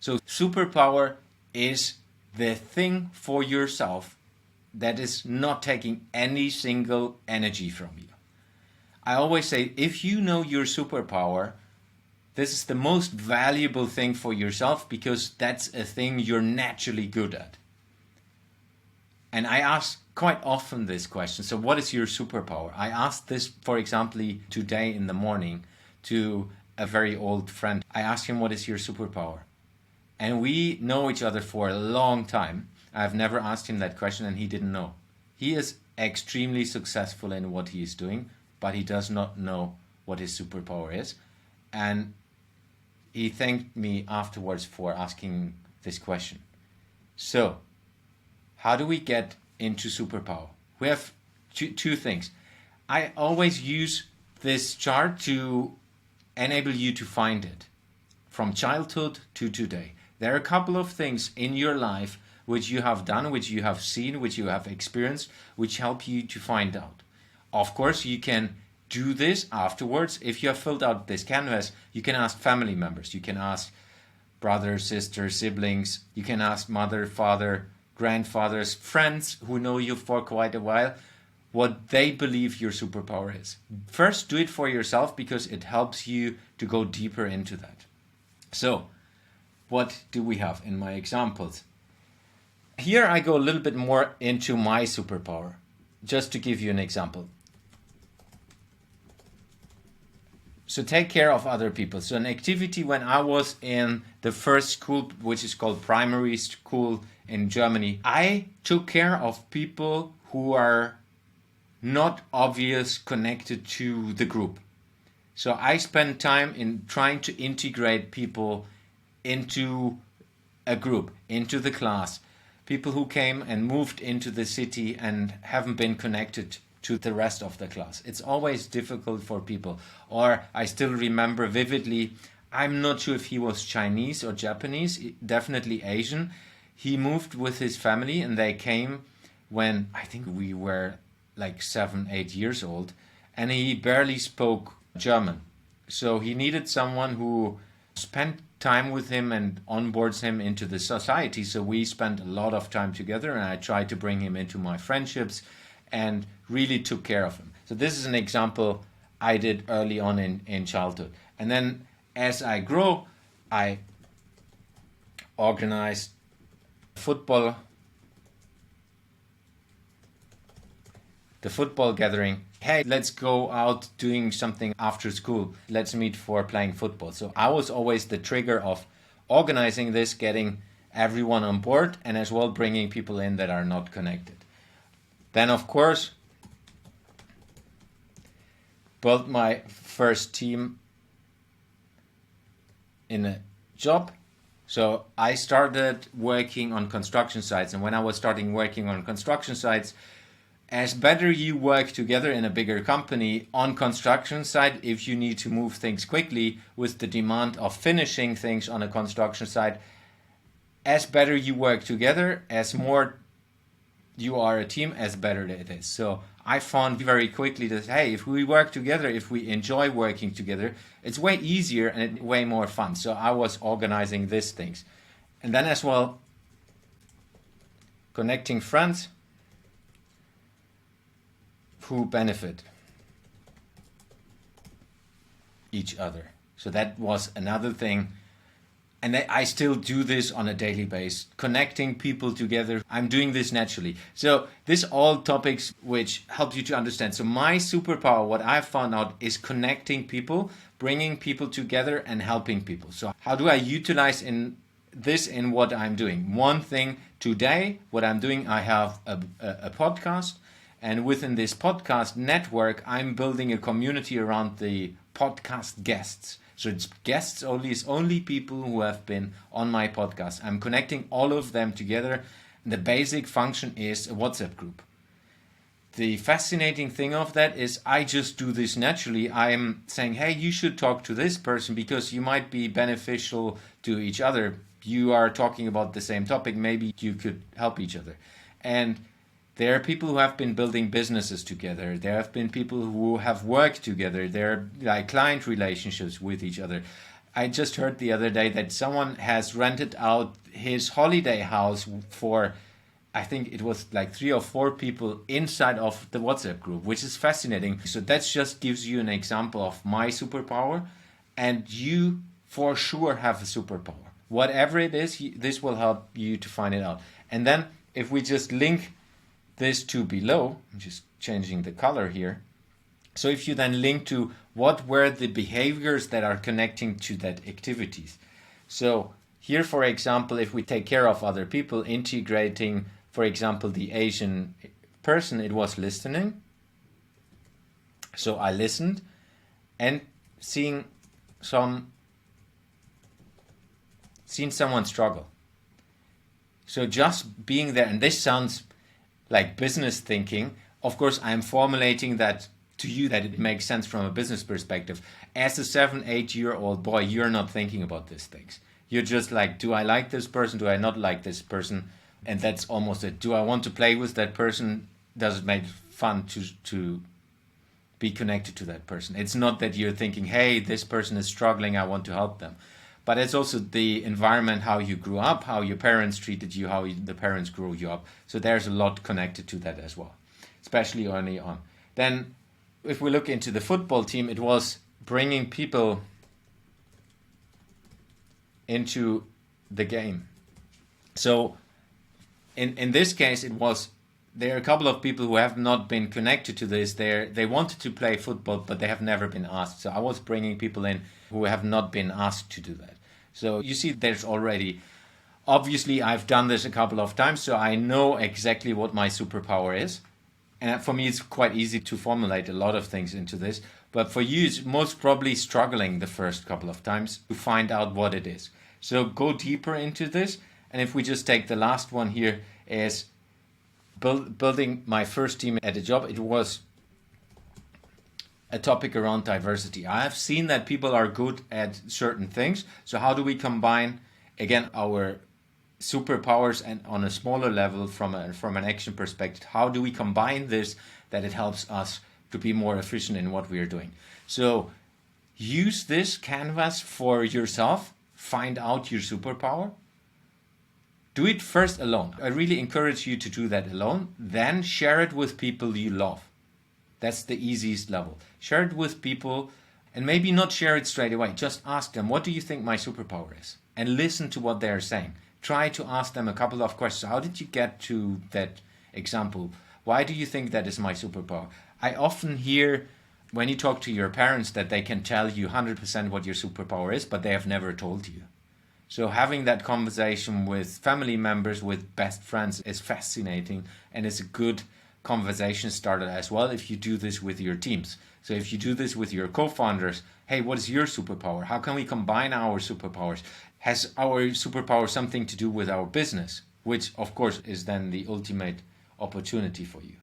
So superpower is the thing for yourself that is not taking any single energy from you. I always say, if you know your superpower, this is the most valuable thing for yourself because that's a thing you're naturally good at. And I ask quite often this question. So what is your superpower? I asked this, for example, today in the morning to a very old friend. I asked him, what is your superpower? And we know each other for a long time. I've never asked him that question and he didn't know. He is extremely successful in what he is doing, but he does not know what his superpower is. And he thanked me afterwards for asking this question. So, how do we get into superpower? We have two things. I always use this chart to enable you to find it from childhood to today. There are a couple of things in your life which you have done, which you have seen, which you have experienced, which help you to find out. Of course, you can do this afterwards. If you have filled out this canvas, you can ask family members. You can ask brothers, sisters, siblings. You can ask mother, father, grandfathers, friends who know you for quite a while, what they believe your superpower is. First, do it for yourself because it helps you to go deeper into that. So, what do we have in my examples? Here I go a little bit more into my superpower, just to give you an example. So take care of other people. So an activity when I was in the first school, which is called primary school in Germany, I took care of people who are not obvious connected to the group. So I spent time in trying to integrate people into a group, into the class. People who came and moved into the city and haven't been connected to the rest of the class. It's always difficult for people. Or I still remember vividly, I'm not sure if he was Chinese or Japanese, definitely Asian. He moved with his family and they came when I think we were like 7, 8 years old, and he barely spoke German. So he needed someone who spent time with him and onboards him into the society. So we spent a lot of time together and I tried to bring him into my friendships and really took care of him. So this is an example I did early on in childhood. And then as I grow, I organized the football gathering. Hey, let's go out doing something after school. Let's meet for playing football. So I was always the trigger of organizing this, getting everyone on board, and as well bringing people in that are not connected. Then, of course, built my first team in a job. So I started working on construction sites, and when I was starting working on construction sites, as better you work together in a bigger company on construction site, if you need to move things quickly with the demand of finishing things on a construction site, as better you work together, as more you are a team, as better it is. So I found very quickly that, hey, if we work together, if we enjoy working together, it's way easier and way more fun. So I was organizing these things. And then as well, connecting friends who benefit each other. So that was another thing. And I still do this on a daily basis, connecting people together. I'm doing this naturally. So these all topics which help you to understand. So my superpower, what I've found out, is connecting people, bringing people together and helping people. So how do I utilize in what I'm doing? One thing today, what I'm doing, I have a podcast. And within this podcast network, I'm building a community around the podcast guests. So it's guests only, it's only people who have been on my podcast. I'm connecting all of them together. The basic function is a WhatsApp group. The fascinating thing of that is I just do this naturally. I'm saying, hey, you should talk to this person because you might be beneficial to each other. You are talking about the same topic. Maybe you could help each other. And there are people who have been building businesses together. There have been people who have worked together. There are like client relationships with each other. I just heard the other day that someone has rented out his holiday house for, I think it was like 3 or 4 people inside of the WhatsApp group, which is fascinating. So that just gives you an example of my superpower, and you for sure have a superpower. Whatever it is, this will help you to find it out. And then if we just link this to below, I'm just changing the color here. So if you then link to what were the behaviors that are connecting to that activities. So here, for example, if we take care of other people, integrating, for example, the Asian person, it was listening. So I listened and seen someone struggle. So just being there, and this sounds like business thinking. Of course, I'm formulating that to you that it makes sense from a business perspective. As a 7-8-year-old boy, you're not thinking about these things. You're just like, do I like this person? Do I not like this person? And that's almost it. Do I want to play with that person? Does it make fun to be connected to that person? It's not that you're thinking, hey, this person is struggling, I want to help them. But it's also the environment, how you grew up, how your parents treated you, how the parents grew you up. So there's a lot connected to that as well, especially early on. Then if we look into the football team, it was bringing people into the game. So in this case, there are a couple of people who have not been connected to this. They wanted to play football, but they have never been asked. So I was bringing people in who have not been asked to do that. So you see, there's already, obviously I've done this a couple of times, so I know exactly what my superpower is. And for me, it's quite easy to formulate a lot of things into this. But for you, it's most probably struggling the first couple of times to find out what it is. So go deeper into this. And if we just take the last one here is building my first team at a job, it was a topic around diversity. I have seen that people are good at certain things. So how do we combine, again, our superpowers and on a smaller level from an action perspective? How do we combine this that it helps us to be more efficient in what we are doing? So use this canvas for yourself. Find out your superpower. Do it first alone. I really encourage you to do that alone. Then share it with people you love. That's the easiest level. Share it with people, and maybe not share it straight away. Just ask them, what do you think my superpower is? And listen to what they're saying. Try to ask them a couple of questions. How did you get to that example? Why do you think that is my superpower? I often hear when you talk to your parents that they can tell you 100% what your superpower is, but they have never told you. So having that conversation with family members, with best friends is fascinating, and it's a good conversation starter as well if you do this with your teams. So if you do this with your co-founders, hey, what is your superpower? How can we combine our superpowers? Has our superpower something to do with our business? Which of course is then the ultimate opportunity for you.